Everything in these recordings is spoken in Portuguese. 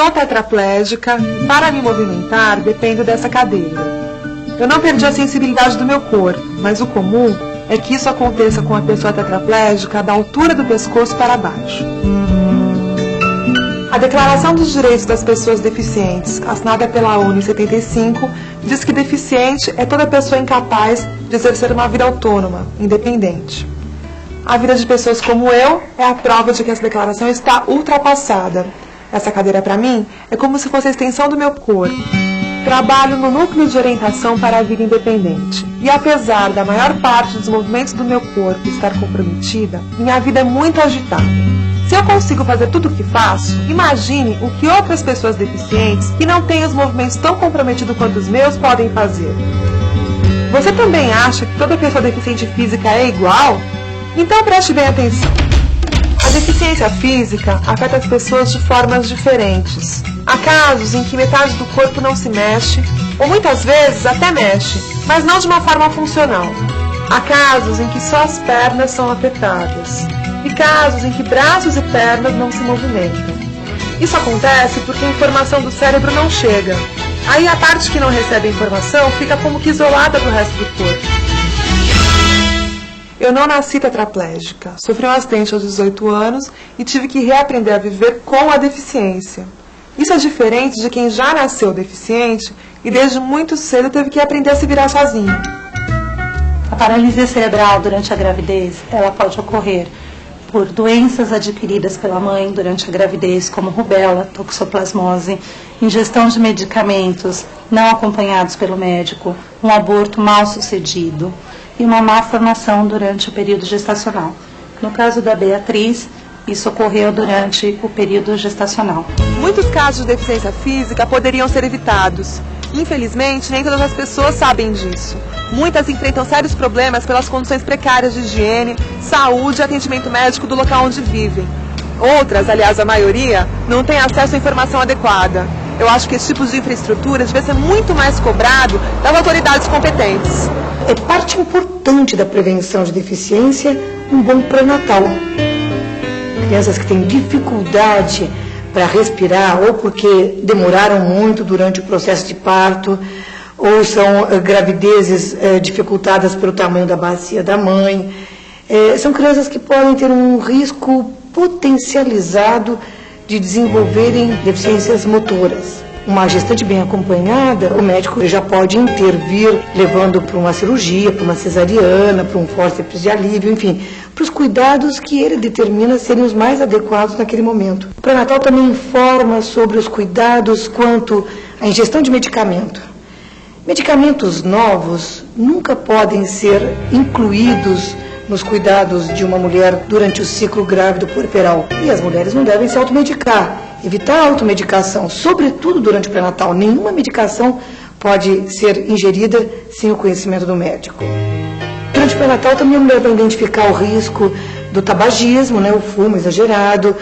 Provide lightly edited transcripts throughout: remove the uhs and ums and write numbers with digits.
sou tetraplégica e para me movimentar dependo dessa cadeira. Eu não perdi a sensibilidade do meu corpo, mas o comum é que isso aconteça com a pessoa tetraplégica da altura do pescoço para baixo. A Declaração dos Direitos das Pessoas Deficientes, assinada pela ONU em 75, diz que deficiente é toda pessoa incapaz de exercer uma vida autônoma, independente. A vida de pessoas como eu é a prova de que essa declaração está ultrapassada. Essa cadeira, para mim, é como se fosse a extensão do meu corpo. Trabalho no núcleo de orientação para a vida independente. E apesar da maior parte dos movimentos do meu corpo estar comprometida, minha vida é muito agitada. Se eu consigo fazer tudo o que faço, imagine o que outras pessoas deficientes, que não têm os movimentos tão comprometidos quanto os meus, podem fazer. Você também acha que toda pessoa deficiente física é igual? Então preste bem atenção. A deficiência física afeta as pessoas de formas diferentes. Há casos em que metade do corpo não se mexe, ou muitas vezes até mexe, mas não de uma forma funcional. Há casos em que só as pernas são afetadas, e casos em que braços e pernas não se movimentam. Isso acontece porque a informação do cérebro não chega. Aí a parte que não recebe a informação fica como que isolada do resto do corpo. Eu não nasci tetraplégica, sofri um acidente aos 18 anos e tive que reaprender a viver com a deficiência. Isso é diferente de quem já nasceu deficiente e desde muito cedo teve que aprender a se virar sozinho. A paralisia cerebral durante a gravidez, ela pode ocorrer por doenças adquiridas pela mãe durante a gravidez, como rubéola, toxoplasmose, ingestão de medicamentos não acompanhados pelo médico, um aborto mal sucedido e uma má formação durante o período gestacional. No caso da Beatriz, isso ocorreu durante o período gestacional. Muitos casos de deficiência física poderiam ser evitados. Infelizmente, nem todas as pessoas sabem disso. Muitas enfrentam sérios problemas pelas condições precárias de higiene, saúde e atendimento médico do local onde vivem. Outras, aliás a maioria, não têm acesso à informação adequada. Eu acho que esse tipo de infraestrutura deve ser muito mais cobrado das autoridades competentes. É parte importante da prevenção de deficiência um bom pré-natal. Crianças que têm dificuldade para respirar, ou porque demoraram muito durante o processo de parto, ou são gravidezes dificultadas pelo tamanho da bacia da mãe. São crianças que podem ter um risco potencializado de desenvolverem deficiências motoras. Uma gestante bem acompanhada, o médico já pode intervir, levando para uma cirurgia, para uma cesariana, para um fórceps de alívio, enfim, para os cuidados que ele determina serem os mais adequados naquele momento. O pré-natal também informa sobre os cuidados quanto à ingestão de medicamento. Medicamentos novos nunca podem ser incluídos nos cuidados de uma mulher durante o ciclo grávido puerperal. E as mulheres não devem se automedicar. Evitar a automedicação, sobretudo durante o pré-natal. Nenhuma medicação pode ser ingerida sem o conhecimento do médico. Durante o pré-natal também a mulher vai identificar o risco do tabagismo, o fumo exagerado,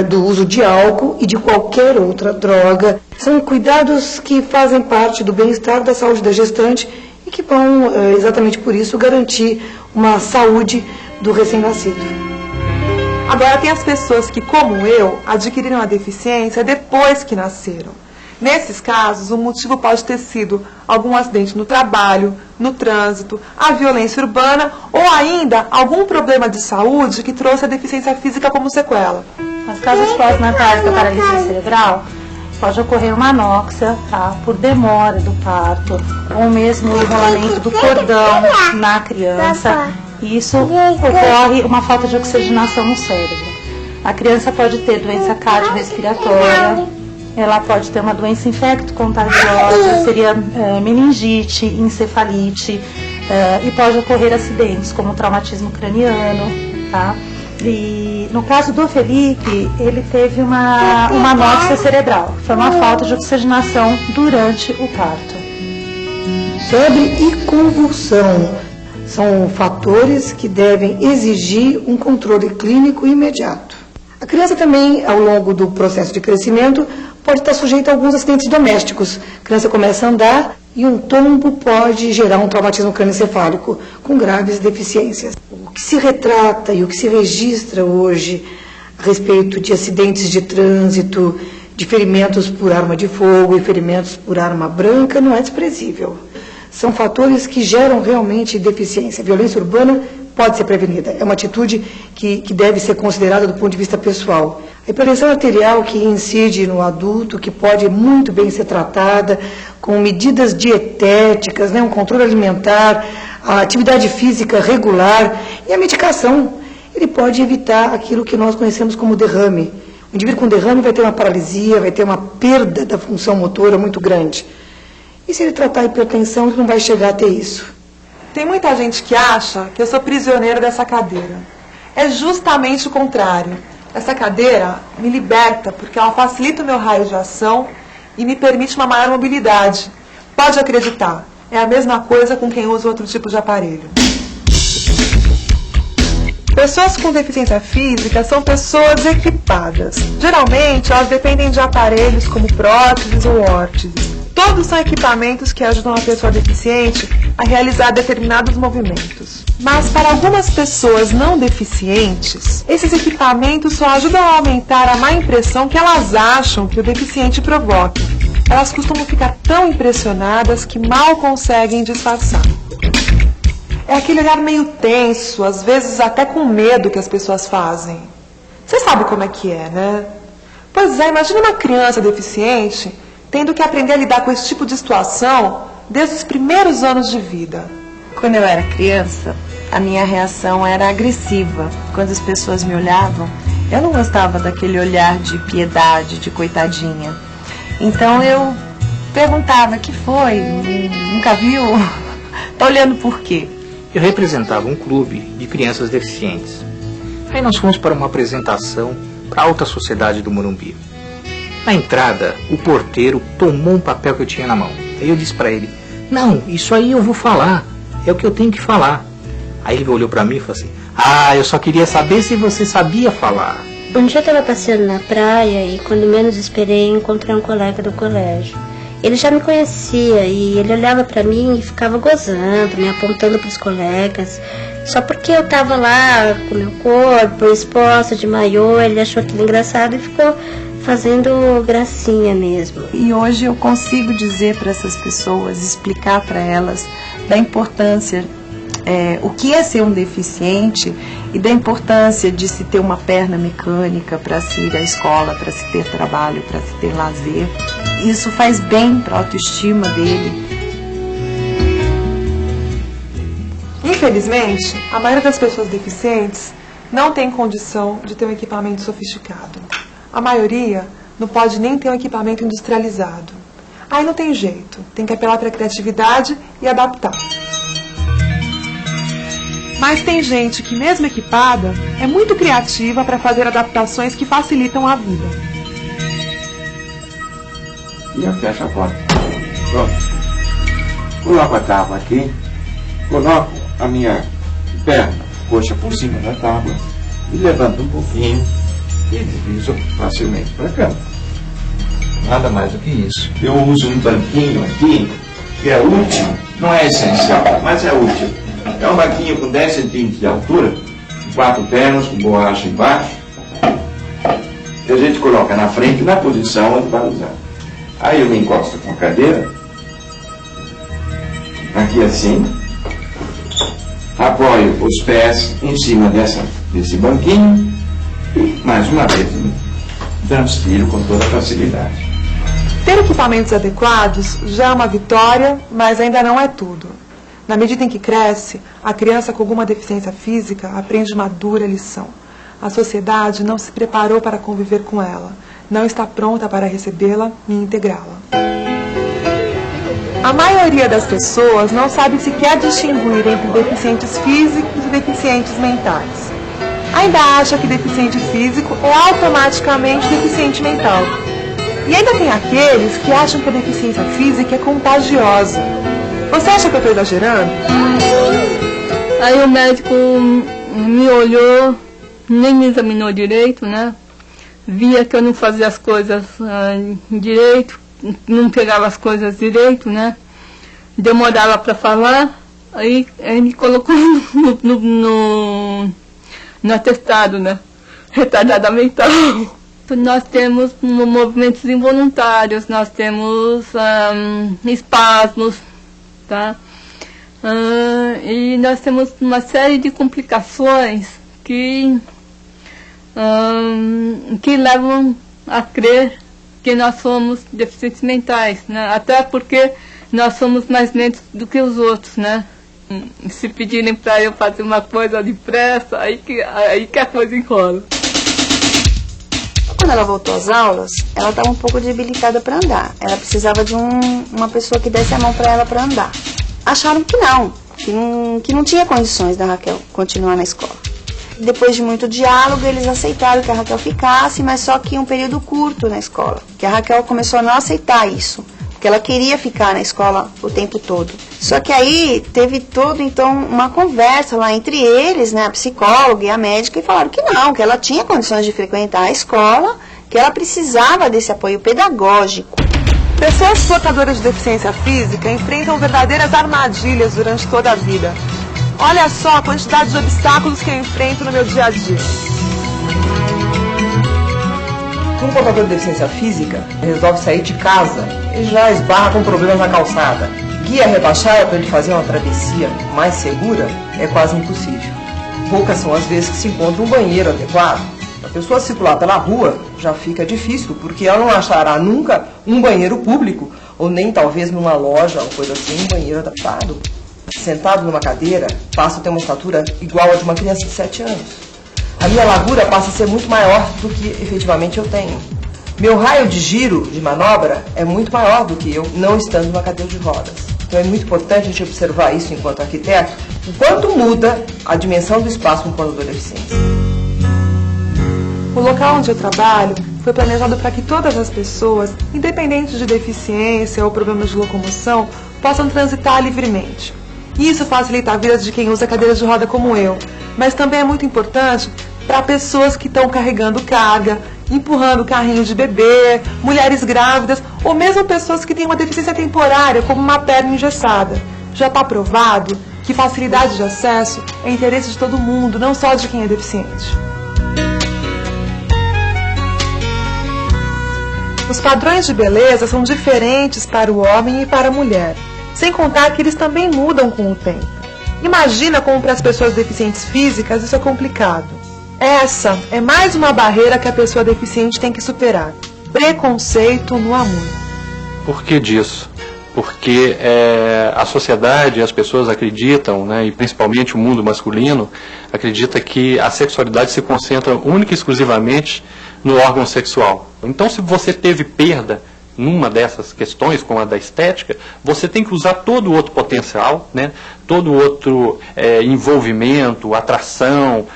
do uso de álcool e de qualquer outra droga. São cuidados que fazem parte do bem-estar da saúde da gestante e que vão, exatamente por isso, garantir uma saúde do recém-nascido. Agora tem as pessoas que, como eu, adquiriram a deficiência depois que nasceram. Nesses casos, o motivo pode ter sido algum acidente no trabalho, no trânsito, a violência urbana ou ainda algum problema de saúde que trouxe a deficiência física como sequela. Nas casos pós-natais da paralisia cerebral, pode ocorrer uma anóxia, por demora do parto, ou mesmo o enrolamento do cordão na criança. Isso ocorre uma falta de oxigenação no cérebro. A criança pode ter doença cardiorrespiratória, ela pode ter uma doença infecto-contagiosa, seria meningite, encefalite, e pode ocorrer acidentes, como traumatismo craniano, tá? E no caso do Felipe, ele teve uma anóxia cerebral, foi uma falta de oxigenação durante o parto. Febre e convulsão são fatores que devem exigir um controle clínico imediato. A criança também, ao longo do processo de crescimento, pode estar sujeita a alguns acidentes domésticos. A criança começa a andar e um tombo pode gerar um traumatismo crânioencefálico com graves deficiências. O que se retrata e o que se registra hoje a respeito de acidentes de trânsito, de ferimentos por arma de fogo e ferimentos por arma branca não é desprezível. São fatores que geram realmente deficiência. A violência urbana pode ser prevenida. É uma atitude que deve ser considerada do ponto de vista pessoal. A hipertensão arterial que incide no adulto, que pode muito bem ser tratada com medidas dietéticas, né, um controle alimentar, a atividade física regular e a medicação. Ele pode evitar aquilo que nós conhecemos como derrame. O indivíduo com derrame vai ter uma paralisia, vai ter uma perda da função motora muito grande. E se ele tratar a hipertensão, ele não vai chegar a ter isso. Tem muita gente que acha que eu sou prisioneira dessa cadeira. É justamente o contrário. Essa cadeira me liberta porque ela facilita o meu raio de ação e me permite uma maior mobilidade. Pode acreditar, é a mesma coisa com quem usa outro tipo de aparelho. Pessoas com deficiência física são pessoas equipadas. Geralmente, elas dependem de aparelhos como próteses ou órteses. Todos são equipamentos que ajudam a pessoa deficiente a realizar determinados movimentos. Mas para algumas pessoas não deficientes, esses equipamentos só ajudam a aumentar a má impressão que elas acham que o deficiente provoca. Elas costumam ficar tão impressionadas que mal conseguem disfarçar. É aquele olhar meio tenso, às vezes até com medo que as pessoas fazem. Você sabe como é que é, né? Pois é, imagina uma criança deficiente tendo que aprender a lidar com esse tipo de situação desde os primeiros anos de vida. Quando eu era criança, a minha reação era agressiva. Quando as pessoas me olhavam, eu não gostava daquele olhar de piedade, de coitadinha. Então eu perguntava, que foi? Nunca viu? Tá olhando por quê? Eu representava um clube de crianças deficientes. Aí nós fomos para uma apresentação para a alta sociedade do Morumbi. Na entrada, o porteiro tomou um papel que eu tinha na mão. Aí eu disse para ele, não, isso aí eu vou falar, é o que eu tenho que falar. Aí ele olhou para mim e falou assim, eu só queria saber se você sabia falar. Um dia eu estava passeando na praia e quando menos esperei encontrei um colega do colégio. Ele já me conhecia e ele olhava para mim e ficava gozando, me apontando para os colegas. Só porque eu estava lá com meu corpo exposta de maiô, ele achou aquilo engraçado e ficou fazendo gracinha mesmo. E hoje eu consigo dizer para essas pessoas, explicar para elas da importância, o que é ser um deficiente e da importância de se ter uma perna mecânica para se ir à escola, para se ter trabalho, para se ter lazer. Isso faz bem para a autoestima dele. Infelizmente, a maioria das pessoas deficientes não tem condição de ter um equipamento sofisticado. A maioria não pode nem ter um equipamento industrializado. Aí não tem jeito, tem que apelar para a criatividade e adaptar. Mas tem gente que, mesmo equipada, é muito criativa para fazer adaptações que facilitam a vida. E eu fecho a porta. Pronto. Coloco a tábua aqui, coloco a minha perna, coxa por cima da tábua e levanto um pouquinho e deslizo facilmente para a cama. Nada mais do que isso. Eu uso um banquinho aqui, que é útil, não é essencial, mas é útil. É um banquinho com 10 centímetros de altura, 4 pernas, com borracha embaixo, que a gente coloca na frente, na posição onde vai usar. Aí eu me encosto com a cadeira, aqui assim, apoio os pés em cima desse banquinho e, mais uma vez, transfiro com toda facilidade. Ter equipamentos adequados já é uma vitória, mas ainda não é tudo. Na medida em que cresce, a criança com alguma deficiência física aprende uma dura lição. A sociedade não se preparou para conviver com ela, não está pronta para recebê-la e integrá-la. A maioria das pessoas não sabe sequer distinguir entre deficientes físicos e deficientes mentais. Ainda acha que deficiente físico é automaticamente deficiente mental. E ainda tem aqueles que acham que a deficiência física é contagiosa. Você acha que eu estou exagerando? Aí o médico me olhou, nem me examinou direito, né? Via que eu não fazia as coisas direito, não pegava as coisas direito, né? Demorava para falar, aí ele me colocou no atestado, né? Retardada mental. nós temos movimentos involuntários, nós temos espasmos, tá? E nós temos uma série de complicações que levam a crer que nós somos deficientes mentais, né? Até porque nós somos mais lentos do que os outros, né? Se pedirem para eu fazer uma coisa depressa, aí que a coisa enrola. Quando ela voltou às aulas, ela estava um pouco debilitada para andar. Ela precisava de uma pessoa que desse a mão para ela para andar. Acharam que não tinha condições da Raquel continuar na escola. Depois de muito diálogo, eles aceitaram que a Raquel ficasse, mas só que um período curto na escola. Que a Raquel começou a não aceitar isso, porque ela queria ficar na escola o tempo todo. Só que aí teve então uma conversa lá entre eles, né, a psicóloga e a médica, e falaram que não, que ela tinha condições de frequentar a escola, que ela precisava desse apoio pedagógico. Pessoas portadoras de deficiência física enfrentam verdadeiras armadilhas durante toda a vida. Olha só a quantidade de obstáculos que eu enfrento no meu dia a dia. Um portador de deficiência física resolve sair de casa e já esbarra com problemas na calçada. Guia rebaixada para ele fazer uma travessia mais segura é quase impossível. Poucas são as vezes que se encontra um banheiro adequado. A pessoa circular pela rua já fica difícil, porque ela não achará nunca um banheiro público, ou nem talvez numa loja ou coisa assim, um banheiro adaptado. Sentado numa cadeira, passa a ter uma estatura igual a de uma criança de 7 anos. A minha largura passa a ser muito maior do que efetivamente eu tenho. Meu raio de giro, de manobra, é muito maior do que eu, não estando numa cadeira de rodas. Então é muito importante a gente observar isso enquanto arquiteto, o quanto muda a dimensão do espaço com um portador de deficiência. O local onde eu trabalho foi planejado para que todas as pessoas, independente de deficiência ou problemas de locomoção, possam transitar livremente. Isso facilita a vida de quem usa cadeira de roda como eu, mas também é muito importante para pessoas que estão carregando carga, empurrando carrinho de bebê, mulheres grávidas ou mesmo pessoas que têm uma deficiência temporária, como uma perna engessada. Já está provado que facilidade de acesso é interesse de todo mundo, não só de quem é deficiente. Os padrões de beleza são diferentes para o homem e para a mulher, sem contar que eles também mudam com o tempo. Imagina como para as pessoas deficientes físicas isso é complicado. Essa é mais uma barreira que a pessoa deficiente tem que superar. Preconceito no amor. Por que disso? Porque a sociedade, as pessoas acreditam, né, e principalmente o mundo masculino, acredita que a sexualidade se concentra única e exclusivamente no órgão sexual. Então, se você teve perda numa dessas questões, como a da estética, você tem que usar todo o outro potencial, né, todo o outro envolvimento, atração,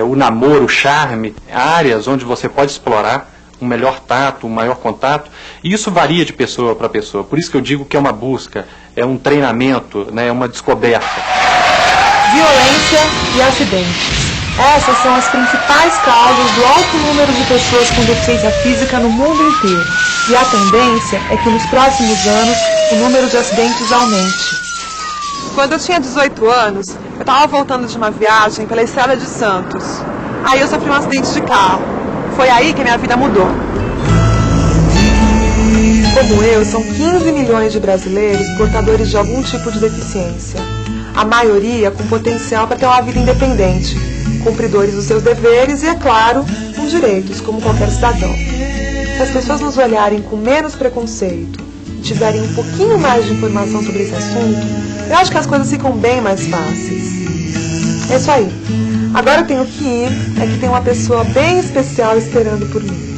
o namoro, o charme, áreas onde você pode explorar um melhor tato, um maior contato, e isso varia de pessoa para pessoa. Por isso que eu digo que é uma busca, é um treinamento, né, é uma descoberta. Violência e acidentes. Essas são as principais causas do alto número de pessoas com deficiência física no mundo inteiro. E a tendência é que nos próximos anos o número de acidentes aumente. Quando eu tinha 18 anos, eu estava voltando de uma viagem pela estrada de Santos. Aí eu sofri um acidente de carro. Foi aí que a minha vida mudou. Como eu, são 15 milhões de brasileiros portadores de algum tipo de deficiência. A maioria com potencial para ter uma vida independente, cumpridores dos seus deveres e, é claro, com direitos, como qualquer cidadão. Se as pessoas nos olharem com menos preconceito e tiverem um pouquinho mais de informação sobre esse assunto, eu acho que as coisas ficam bem mais fáceis. É isso aí. Agora eu tenho que ir, é que tem uma pessoa bem especial esperando por mim.